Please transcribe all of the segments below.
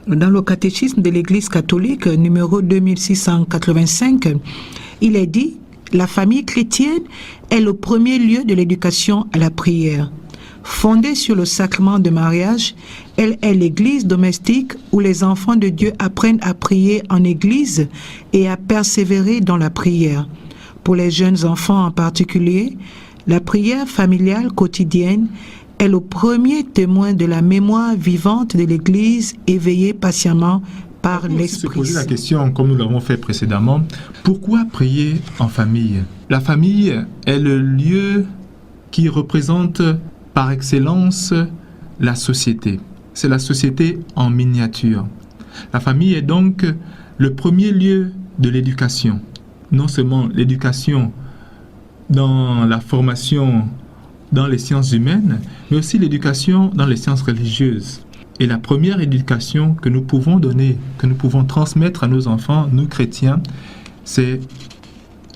Dans le catéchisme de l'Église catholique, numéro 2685, il est dit « La famille chrétienne est le premier lieu de l'éducation à la prière. Fondée sur le sacrement de mariage, elle est l'église domestique où les enfants de Dieu apprennent à prier en église et à persévérer dans la prière. Pour les jeunes enfants en particulier, la prière familiale quotidienne est le premier témoin de la mémoire vivante de l'église éveillée patiemment par l'Esprit. Se poser la question, comme nous l'avons fait précédemment, pourquoi prier en famille? La famille est le lieu qui représente par excellence la société. C'est la société en miniature. La famille est donc le premier lieu de l'éducation. Non seulement l'éducation dans la formation dans les sciences humaines, mais aussi l'éducation dans les sciences religieuses. Et la première éducation que nous pouvons donner, que nous pouvons transmettre à nos enfants, nous chrétiens, c'est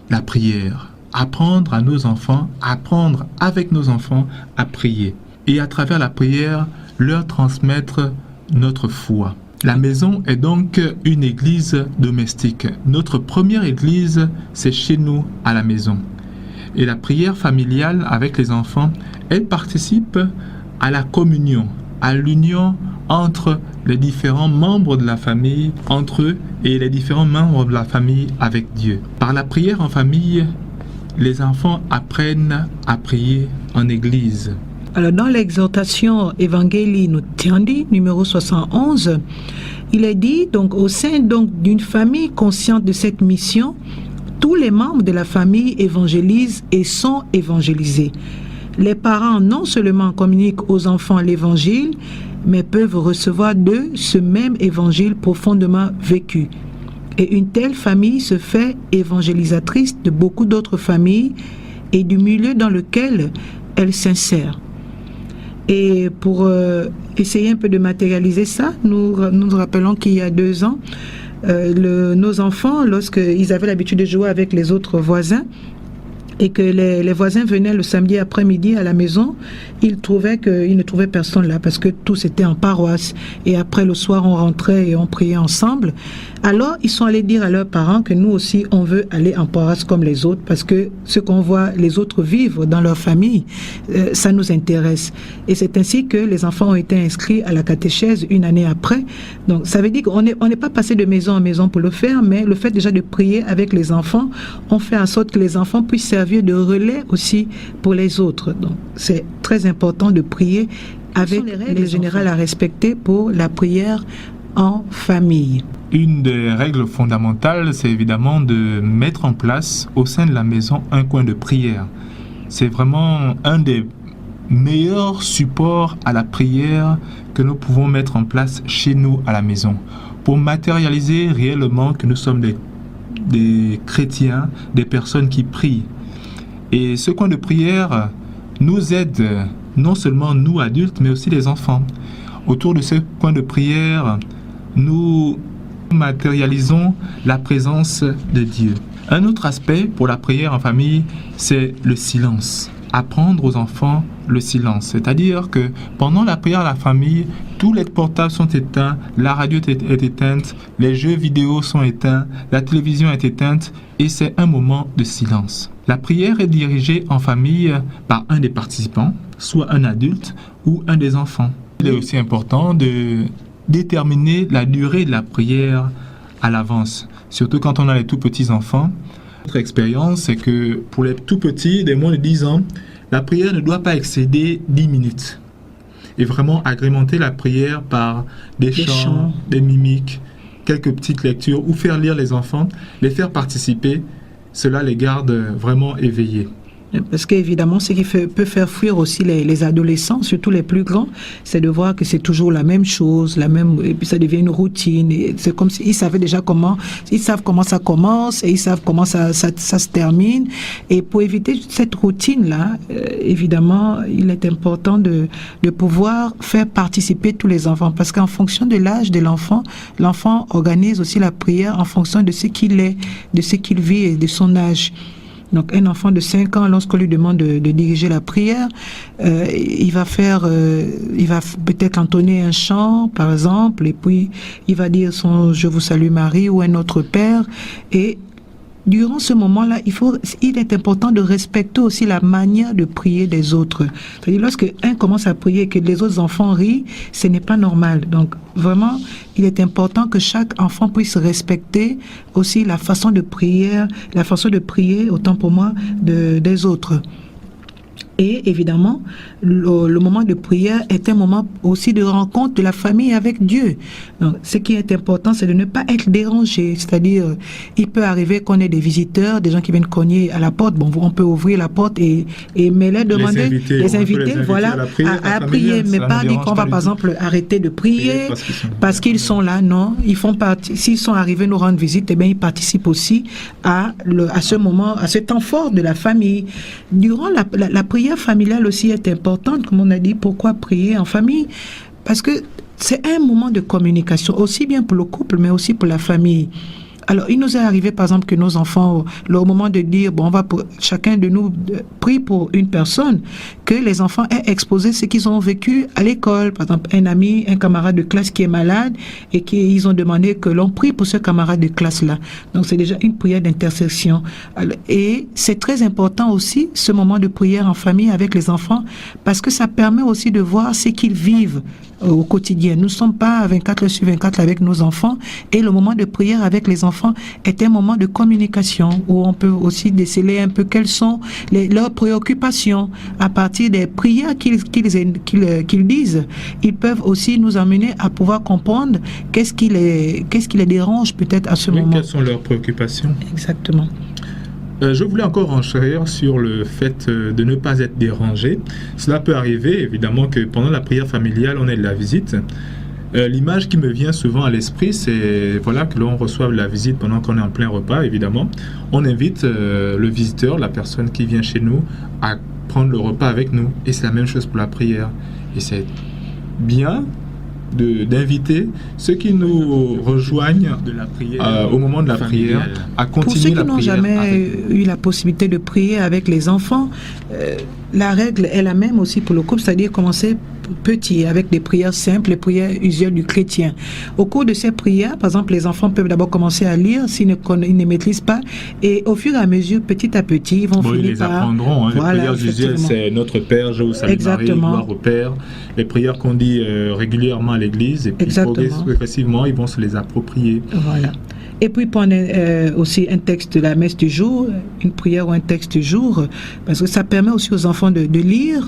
la prière. Apprendre à nos enfants, apprendre avec nos enfants à prier. Et à travers la prière, leur transmettre notre foi. La maison est donc une église domestique. Notre première église, c'est chez nous, à la maison. Et la prière familiale avec les enfants, elle participe à la communion, à l'union entre les différents membres de la famille, entre eux et les différents membres de la famille avec Dieu. Par la prière en famille, les enfants apprennent à prier en église. Alors dans l'exhortation Evangelii Nuntiandi, numéro 71, il est dit, donc au sein d'une famille consciente de cette mission, tous les membres de la famille évangélisent et sont évangélisés. Les parents non seulement communiquent aux enfants l'évangile, mais peuvent recevoir d'eux ce même évangile profondément vécu. Et une telle famille se fait évangélisatrice de beaucoup d'autres familles et du milieu dans lequel elle s'insère. Et pour essayer un peu de matérialiser ça, nous nous rappelons qu'il y a 2 ans, nos enfants, lorsqu'ils avaient l'habitude de jouer avec les autres voisins, et que les voisins venaient le samedi après-midi à la maison, ils ne trouvaient personne là parce que tous étaient en paroisse. Et après le soir, on rentrait et on priait ensemble. Alors, ils sont allés dire à leurs parents que nous aussi, on veut aller en paroisse comme les autres parce que ce qu'on voit les autres vivre dans leur famille, ça nous intéresse. Et c'est ainsi que les enfants ont été inscrits à la catéchèse une année après. Donc, ça veut dire qu'on n'est pas passé de maison en maison pour le faire, mais le fait déjà de prier avec les enfants, on fait en sorte que les enfants puissent servir de relais aussi pour les autres. Donc, c'est très important de prier avec les règles générales à respecter pour la prière en famille. Une des règles fondamentales, c'est évidemment de mettre en place au sein de la maison un coin de prière. C'est vraiment un des meilleurs supports à la prière que nous pouvons mettre en place chez nous à la maison pour matérialiser réellement que nous sommes des chrétiens, des personnes qui prient. Et ce coin de prière nous aide, non seulement nous adultes, mais aussi les enfants. Autour de ce coin de prière, nous matérialisons la présence de Dieu. Un autre aspect pour la prière en famille, c'est le silence. Apprendre aux enfants le silence. C'est-à-dire que pendant la prière à la famille, tous les portables sont éteints, la radio est éteinte, les jeux vidéo sont éteints, la télévision est éteinte et c'est un moment de silence. La prière est dirigée en famille par un des participants, soit un adulte ou un des enfants. Il est aussi important de déterminer la durée de la prière à l'avance, surtout quand on a les tout petits enfants. Notre expérience, c'est que pour les tout petits, des moins de 10 ans, la prière ne doit pas excéder 10 minutes. Et vraiment agrémenter la prière par des chants, des mimiques, quelques petites lectures, ou faire lire les enfants, les faire participer, cela les garde vraiment éveillés. Parce qu'évidemment, ce qui peut faire fuir aussi les adolescents, surtout les plus grands, c'est de voir que c'est toujours la même chose, et puis ça devient une routine. Et c'est comme s'ils savaient déjà ils savent comment ça commence et ils savent comment ça se termine. Et pour éviter cette routine-là, évidemment, il est important de pouvoir faire participer tous les enfants. Parce qu'en fonction de l'âge de l'enfant organise aussi la prière en fonction de ce qu'il est, de ce qu'il vit et de son âge. Donc un enfant de 5 ans, lorsqu'on lui demande de diriger la prière, il va peut-être entonner un chant, par exemple, et puis il va dire son Je vous salue Marie ou un autre Père. Et durant ce moment-là, il est important de respecter aussi la manière de prier des autres. C'est-à-dire, lorsque un commence à prier et que les autres enfants rient, ce n'est pas normal. Donc, vraiment, il est important que chaque enfant puisse respecter aussi la façon de prier, autant pour moi, des autres. Et évidemment, le moment de prière est un moment aussi de rencontre de la famille avec Dieu. Donc, ce qui est important, c'est de ne pas être dérangé. C'est-à-dire, il peut arriver qu'on ait des visiteurs, des gens qui viennent cogner à la porte. Bon, on peut ouvrir la porte mais leur demander, les inviter voilà, à prier, mais pas dire qu'on va, par exemple, arrêter de prier parce qu'ils sont là. Non, ils font partie. S'ils sont arrivés nous rendre visite, eh bien, ils participent aussi à ce moment, à ce temps fort de la famille. Durant la prière familiale aussi est importante, comme on a dit. Pourquoi prier en famille? Parce que c'est un moment de communication, aussi bien pour le couple, mais aussi pour la famille. Alors, il nous est arrivé, par exemple, que nos enfants, au moment de dire, bon, chacun de nous prie pour une personne, que les enfants aient exposé ce qu'ils ont vécu à l'école. Par exemple, un ami, un camarade de classe qui est malade et qu'ils ont demandé que l'on prie pour ce camarade de classe-là. Donc, c'est déjà une prière d'intercession. Et c'est très important aussi, ce moment de prière en famille avec les enfants, parce que ça permet aussi de voir ce qu'ils vivent au quotidien. Nous ne sommes pas 24/24 avec nos enfants, et le moment de prière avec les enfants est un moment de communication où on peut aussi déceler un peu quelles sont leurs préoccupations. À partir des prières qu'ils disent, ils peuvent aussi nous amener à pouvoir comprendre qu'est-ce qui les dérange peut-être à ce moment. Quelles sont leurs préoccupations? Exactement. Je voulais encore enchérir sur le fait de ne pas être dérangé. Cela peut arriver, évidemment, que pendant la prière familiale, on ait de la visite. L'image qui me vient souvent à l'esprit, c'est que l'on reçoive la visite pendant qu'on est en plein repas, évidemment. On invite le visiteur, la personne qui vient chez nous, à prendre le repas avec nous. Et c'est la même chose pour la prière. Et c'est bien d'inviter ceux qui nous rejoignent de la prière, au moment de la prière à continuer la prière. Pour ceux qui n'ont jamais eu la possibilité de prier avec les enfants, la règle est la même aussi pour le couple, c'est-à-dire commencer petit, avec des prières simples, les prières usuelles du chrétien. Au cours de ces prières, par exemple, les enfants peuvent d'abord commencer à lire s'ils ne maîtrisent pas, et au fur et à mesure, petit à petit, ils vont finir ils les apprendront. Les prières usuelles, c'est Notre Père, je vous salue Marie, gloire au Père. Les prières qu'on dit régulièrement à l'église, et puis progressivement, ils vont se les approprier. Voilà. Et puis prendre aussi un texte de la messe du jour, une prière ou un texte du jour, parce que ça permet aussi aux enfants de lire,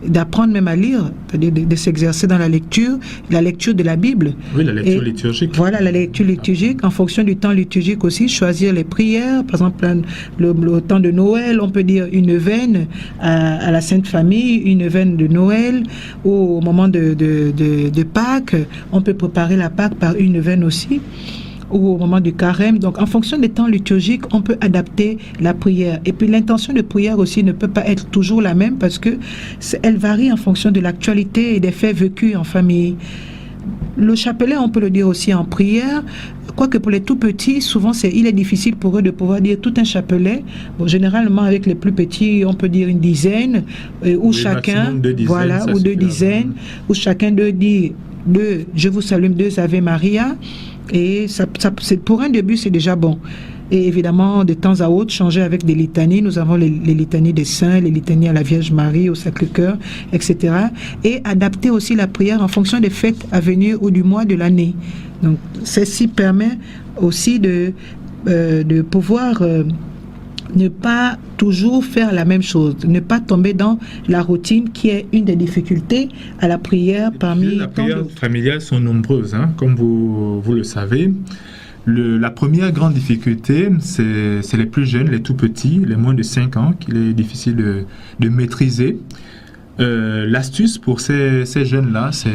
d'apprendre même à lire, c'est-à-dire de s'exercer dans la lecture de la Bible. Oui, la lecture liturgique. Voilà, la lecture liturgique. En fonction du temps liturgique aussi, choisir les prières. Par exemple, le temps de Noël, on peut dire une neuvaine à la Sainte Famille, une neuvaine de Noël, ou au moment de Pâques, on peut préparer la Pâques par une neuvaine aussi, ou au moment du carême. Donc, en fonction des temps liturgiques, on peut adapter la prière. Et puis, l'intention de prière aussi ne peut pas être toujours la même parce que elle varie en fonction de l'actualité et des faits vécus en famille. Le chapelet, on peut le dire aussi en prière, quoique pour les tout petits, souvent, il est difficile pour eux de pouvoir dire tout un chapelet. Bon, généralement, avec les plus petits, on peut dire une dizaine, ou chacun, ou deux dizaines, où chacun d'eux dit Je vous salue, 2 Ave Maria. Et pour un début, c'est déjà bon. Et évidemment, de temps à autre, changer avec des litanies. Nous avons les litanies des saints, les litanies à la Vierge Marie, au Sacré-Cœur, etc. Et adapter aussi la prière en fonction des fêtes à venir ou du mois de l'année. Donc, ceci permet aussi de pouvoir ne pas toujours faire la même chose, ne pas tomber dans la routine qui est une des difficultés à la prière parmi les prières familiales sont nombreuses, comme vous le savez. La première grande difficulté, c'est les plus jeunes, les tout petits, les moins de 5 ans, qu'il est difficile de maîtriser. L'astuce pour ces jeunes-là, c'est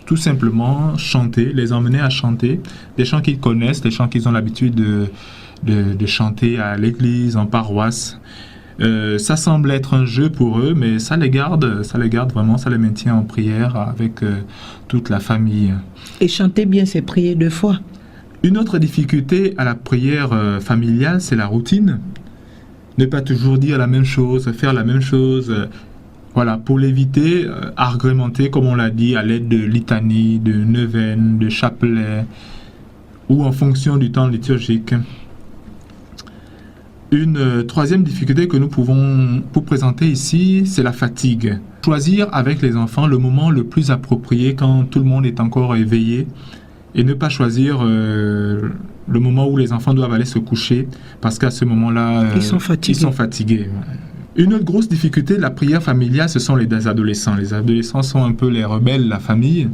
tout simplement chanter, les emmener à chanter des chants qu'ils connaissent, des chants qu'ils ont l'habitude de chanter à l'église, en paroisse. Ça semble être un jeu pour eux, mais ça les garde vraiment, ça les maintient en prière avec toute la famille. Et chanter bien, c'est prier 2 fois. Une autre difficulté à la prière familiale, c'est la routine. ne pas toujours dire la même chose, faire la même chose. Voilà, pour l'éviter, agrémenter, comme on l'a dit, à l'aide de litanies, de neuvaines, de chapelets, ou en fonction du temps liturgique. Une troisième difficulté que nous pouvons vous présenter ici, c'est la fatigue. Choisir avec les enfants le moment le plus approprié quand tout le monde est encore éveillé et ne pas choisir le moment où les enfants doivent aller se coucher parce qu'à ce moment-là, ils sont fatigués. Une autre grosse difficulté de la prière familiale, ce sont les adolescents. Les adolescents sont un peu les rebelles de la famille.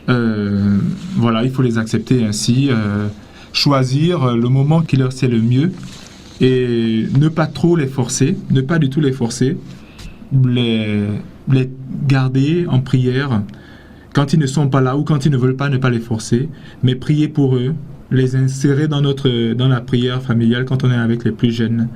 Voilà, il faut les accepter ainsi. Choisir le moment qui leur c'est le mieux et ne pas trop les forcer, ne pas du tout les forcer, les garder en prière quand ils ne sont pas là ou quand ils ne veulent pas, ne pas les forcer, mais prier pour eux, les insérer dans la prière familiale quand on est avec les plus jeunes.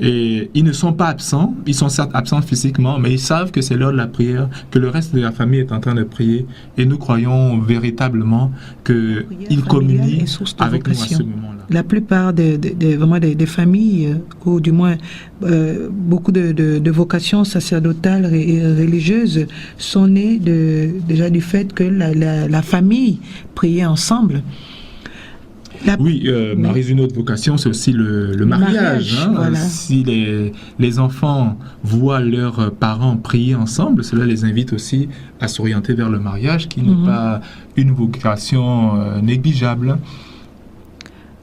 Et ils ne sont pas absents, ils sont certes absents physiquement, mais ils savent que c'est l'heure de la prière, que le reste de la famille est en train de prier. Et nous croyons véritablement qu'ils communient avec nous à ce moment-là. La plupart des familles, ou du moins beaucoup de vocations sacerdotales et religieuses, sont nées déjà du fait que la famille priait ensemble. Oui, Marie, une autre vocation, c'est aussi le mariage. Hein. Voilà. Si les enfants voient leurs parents prier ensemble, cela les invite aussi à s'orienter vers le mariage, qui n'est pas une vocation négligeable.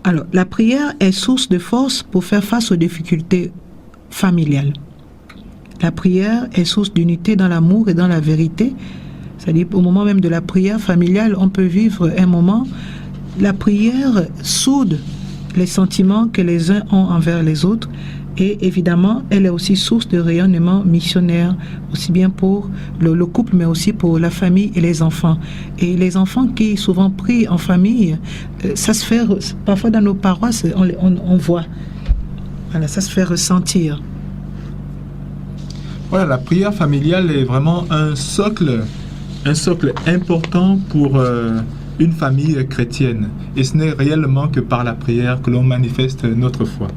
Alors, la prière est source de force pour faire face aux difficultés familiales. La prière est source d'unité dans l'amour et dans la vérité. C'est-à-dire, au moment même de la prière familiale, on peut vivre un moment. La prière soude les sentiments que les uns ont envers les autres et évidemment, elle est aussi source de rayonnement missionnaire, aussi bien pour le couple, mais aussi pour la famille et les enfants. Et les enfants qui souvent prient en famille, ça se fait, parfois dans nos paroisses, on voit. Voilà, ça se fait ressentir. Voilà, la prière familiale est vraiment un socle important pour une famille chrétienne. Et ce n'est réellement que par la prière que l'on manifeste notre foi.